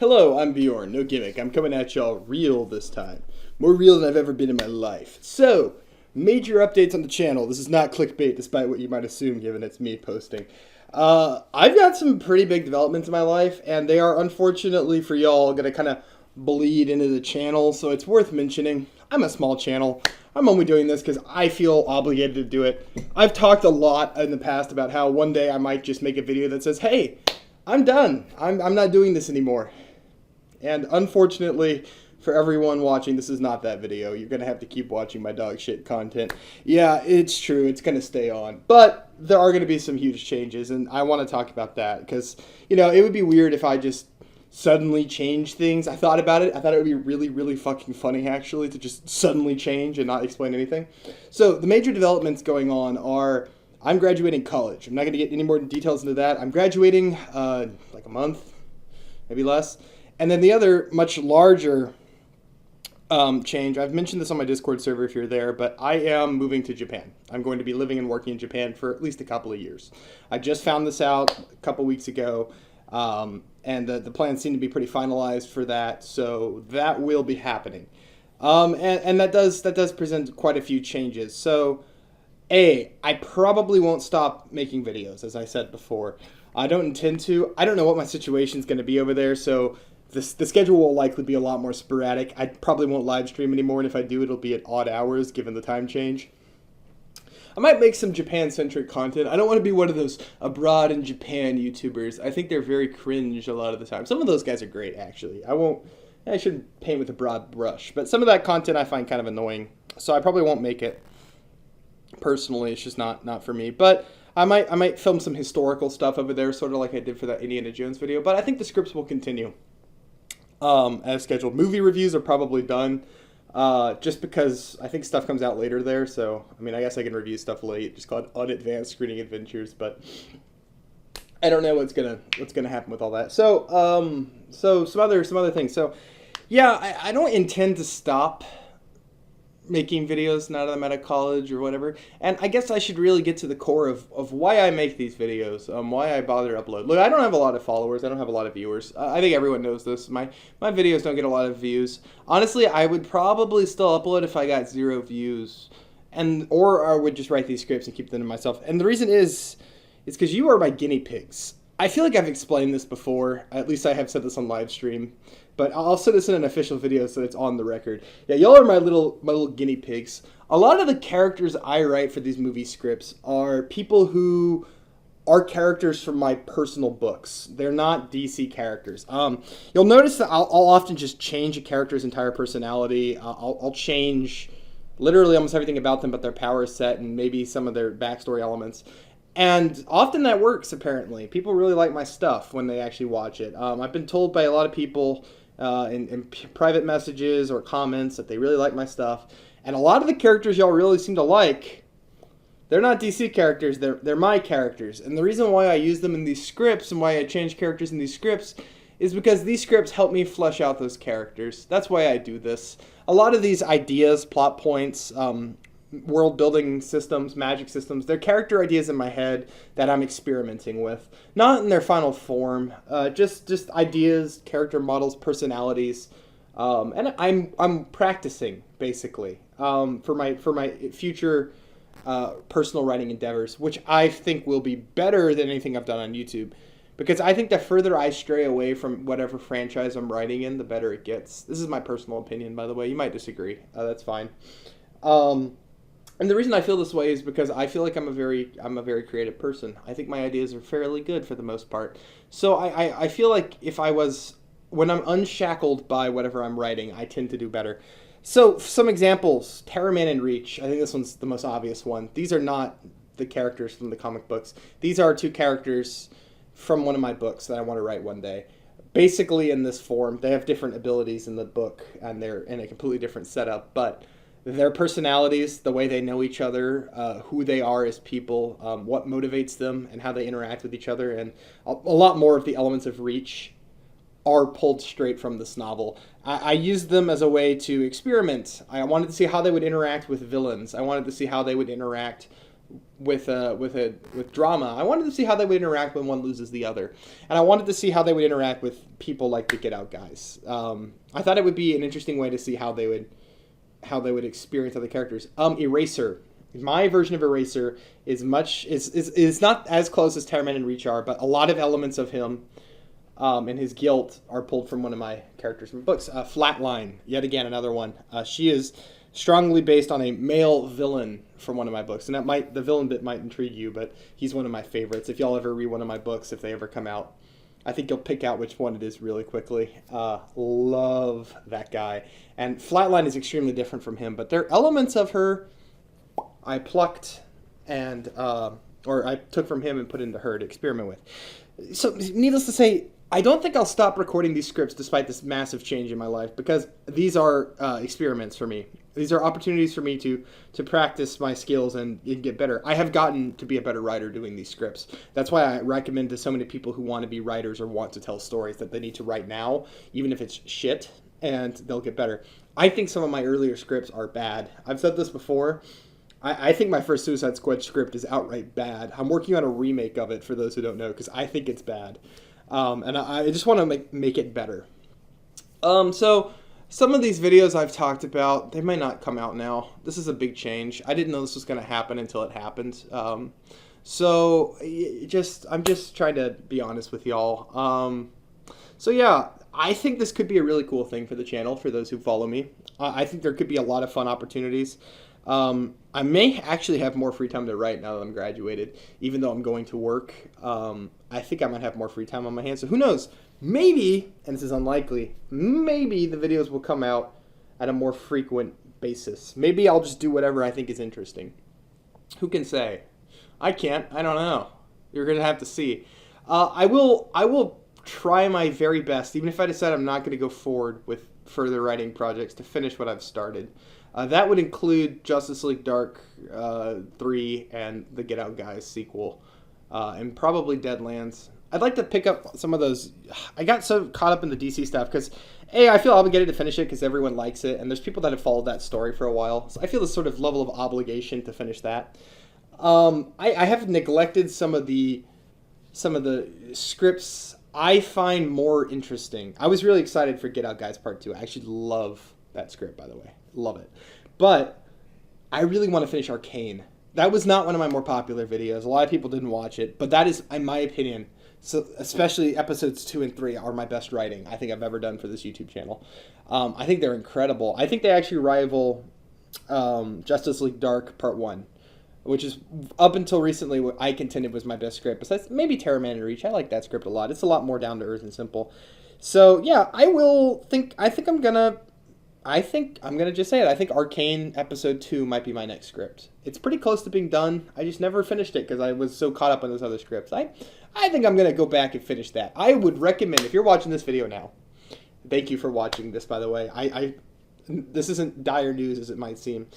Hello, I'm Bjorn. No gimmick. I'm coming at y'all real this time. More real than I've ever been in my life. So, major updates on the channel. This is not clickbait, despite what you might assume, given it's me posting. I've got some pretty big developments in my life, and they are unfortunately for y'all going to kind of bleed into the channel, so it's worth mentioning. I'm a small channel. I'm only doing this because I feel obligated to do it. I've talked a lot in the past about how one day I might just make a video that says, hey, I'm done. I'm not doing this anymore. And unfortunately, for everyone watching, this is not that video. You're going to have to keep watching my dog shit content. Yeah, it's true. It's going to stay on. But there are going to be some huge changes, and I want to talk about that because, you know, it would be weird if I just suddenly change things. I thought about it. I thought it would be really, really fucking funny, actually, to just suddenly change and not explain anything. So the major developments going on are I'm graduating college. I'm not going to get any more details into that. I'm graduating like a month, maybe less. And then the other much larger change, I've mentioned this on my Discord server if you're there, but I am moving to Japan. I'm going to be living and working in Japan for at least a couple of years. I just found this out a couple weeks ago, and the plans seem to be pretty finalized for that, so that will be happening. And that does present quite a few changes. So, I probably won't stop making videos, as I said before. I don't intend to. I don't know what my situation's going to be over there, so the schedule will likely be a lot more sporadic. I probably won't live stream anymore, and if I do, it'll be at odd hours, given the time change. I might make some Japan-centric content. I don't want to be one of those abroad in Japan YouTubers. I think they're very cringe a lot of the time. Some of those guys are great, actually. I shouldn't paint with a broad brush, but some of that content I find kind of annoying, so I probably won't make it. Personally, it's just not for me, but I might film some historical stuff over there, sort of like I did for that Indiana Jones video, but I think the scripts will continue as scheduled. Movie reviews are probably done, just because I think stuff comes out later there, so, I mean, I guess I can review stuff late, just called Unadvanced Screening Adventures, but I don't know what's gonna happen with all that. So, some other things. So, yeah, I don't intend to stop making videos now that I'm out of college or whatever. And I guess I should really get to the core of why I make these videos, why I bother to upload. Look, I don't have a lot of followers. I don't have a lot of viewers. I think everyone knows this. My videos don't get a lot of views. Honestly, I would probably still upload if I got 0 views. Or I would just write these scripts and keep them to myself. And the reason is because you are my guinea pigs. I feel like I've explained this before. At least I have said this on live stream. But I'll send this in an official video so it's on the record. Yeah, y'all are my little guinea pigs. A lot of the characters I write for these movie scripts are people who are characters from my personal books. They're not DC characters. You'll notice that I'll often just change a character's entire personality. I'll change literally almost everything about them but their power set and maybe some of their backstory elements. And often that works, apparently. People really like my stuff when they actually watch it. I've been told by a lot of people in private messages or comments that they really like my stuff. And a lot of the characters y'all really seem to like, they're not DC characters, they're my characters. And the reason why I use them in these scripts and why I change characters in these scripts is because these scripts help me flesh out those characters. That's why I do this. A lot of these ideas, plot points, world building systems, magic systems, they're character ideas in my head that I'm experimenting with. Not in their final form, just ideas, character models, personalities, and I'm practicing basically for my future personal writing endeavors, which I think will be better than anything I've done on YouTube. Because I think the further I stray away from whatever franchise I'm writing in, the better it gets. This is my personal opinion, by the way. You might disagree. That's fine. And the reason I feel this way is because I feel like I'm a very creative person. I think my ideas are fairly good for the most part. So I feel like when I'm unshackled by whatever I'm writing, I tend to do better. So some examples, Terraman and Reach. I think this one's the most obvious one. These are not the characters from the comic books. These are 2 characters from one of my books that I want to write one day. Basically in this form. They have different abilities in the book, and they're in a completely different setup, but their personalities, the way they know each other, who they are as people, what motivates them, and how they interact with each other, and a lot more of the elements of Reach are pulled straight from this novel. I used them as a way to experiment. I wanted to see how they would interact with villains. I wanted to see how they would interact with drama. I wanted to see how they would interact when one loses the other, and I wanted to see how they would interact with people like the Get Out guys. I thought it would be an interesting way to see how they would experience other characters. Eraser. My version of Eraser is not as close as Terraman and Reach are, but a lot of elements of him and his guilt are pulled from one of my characters from books. Flatline, yet again another one. She is strongly based on a male villain from one of my books, and the villain bit might intrigue you, but he's one of my favorites. If y'all ever read one of my books, if they ever come out, I think you'll pick out which one it is really quickly. Love that guy. And Flatline is extremely different from him, but there are elements of her I plucked and or I took from him and put into her to experiment with. So, needless to say, I don't think I'll stop recording these scripts despite this massive change in my life, because these are experiments for me. These are opportunities for me to practice my skills and get better. I have gotten to be a better writer doing these scripts. That's why I recommend to so many people who want to be writers or want to tell stories that they need to write now, even if it's shit, and they'll get better. I think some of my earlier scripts are bad. I've said this before. I think my first Suicide Squad script is outright bad. I'm working on a remake of it, for those who don't know, because I think it's bad. And I just want to make it better. So some of these videos I've talked about, they might not come out now. This is a big change. I didn't know this was going to happen until it happened. So I'm just trying to be honest with y'all. So yeah, I think this could be a really cool thing for the channel, for those who follow me. I think there could be a lot of fun opportunities. I may actually have more free time to write now that I'm graduated, even though I'm going to work. I think I might have more free time on my hands. So who knows? Maybe, and this is unlikely, maybe the videos will come out at a more frequent basis. Maybe I'll just do whatever I think is interesting. Who can say? I can't. I don't know. You're going to have to see. I will try my very best, even if I decide I'm not going to go forward with further writing projects, to finish what I've started. That would include Justice League Dark 3 and the Get Out Guys sequel, and probably Deadlands. I'd like to pick up some of those. I got so caught up in the DC stuff because, I feel obligated to finish it because everyone likes it, and there's people that have followed that story for a while. So I feel this sort of level of obligation to finish that. I have neglected some of the scripts I find more interesting. I was really excited for Get Out Guys Part 2. I actually love that script, by the way. Love it. But I really want to finish Arcane. That was not one of my more popular videos. A lot of people didn't watch it, but that is, in my opinion, so especially episodes 2 and 3 are my best writing I think I've ever done for this YouTube channel. I think they're incredible. I think they actually rival Justice League Dark Part 1, which is, up until recently, what I contended was my best script. Besides maybe Terraman and Reach. I like that script a lot. It's a lot more down to earth and simple. So yeah, I think I'm gonna just say it. I think Arcane Episode 2 might be my next script. It's pretty close to being done. I just never finished it because I was so caught up on those other scripts. I think I'm gonna go back and finish that. I would recommend, if you're watching this video now, thank you for watching this, by the way. This isn't dire news as it might seem.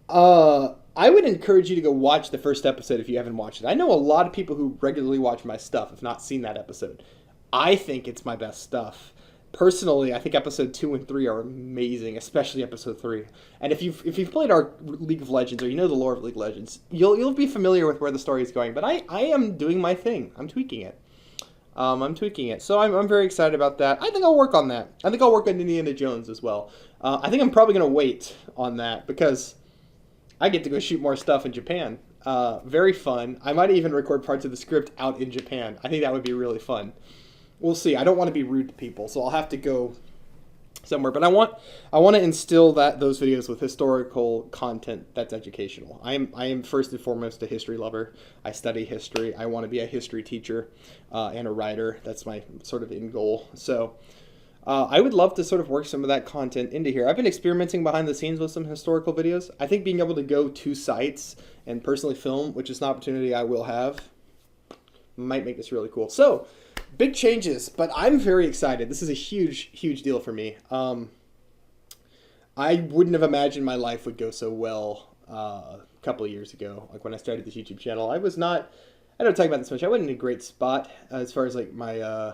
I would encourage you to go watch the first episode if you haven't watched it. I know a lot of people who regularly watch my stuff have not seen that episode. I think it's my best stuff. Personally, I think episode 2 and 3 are amazing, especially episode 3. And if you've played our League of Legends, or you know the lore of League of Legends, you'll be familiar with where the story is going. But I am doing my thing. I'm tweaking it. So I'm very excited about that. I think I'll work on that. I think I'll work on Indiana Jones as well. I think I'm probably going to wait on that because I get to go shoot more stuff in Japan. Very fun. I might even record parts of the script out in Japan. I think that would be really fun. We'll see. I don't want to be rude to people, so I'll have to go somewhere. But I want to instill those videos with historical content that's educational. I am first and foremost a history lover. I study history. I want to be a history teacher and a writer. That's my sort of end goal. So I would love to sort of work some of that content into here. I've been experimenting behind the scenes with some historical videos. I think being able to go to sites and personally film, which is an opportunity I will have, might make this really cool. So, big changes, but I'm very excited. This is a huge, huge deal for me. I wouldn't have imagined my life would go so well a couple of years ago. Like when I started this YouTube channel, I don't talk about this much. I wasn't in a great spot as far as like my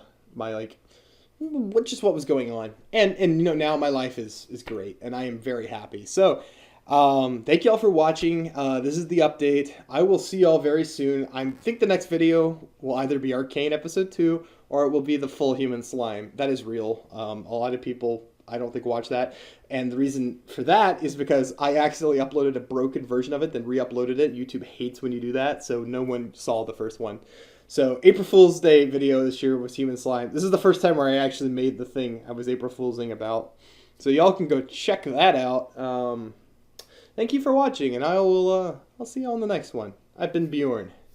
what was going on. And now my life is great and I am very happy. So Thank you all for watching. This is the update. I will see y'all very soon. I think the next video will either be Arcane episode 2 or it will be the full human slime. That is real. A lot of people, I don't think, watch that. And the reason for that is because I accidentally uploaded a broken version of it, then re-uploaded it. YouTube hates when you do that, so no one saw the first one. So April Fool's Day video this year was human slime. This is the first time where I actually made the thing I was April Foolsing about. So y'all can go check that out. Thank you for watching, and I'll see you on the next one. I've been Bjorn.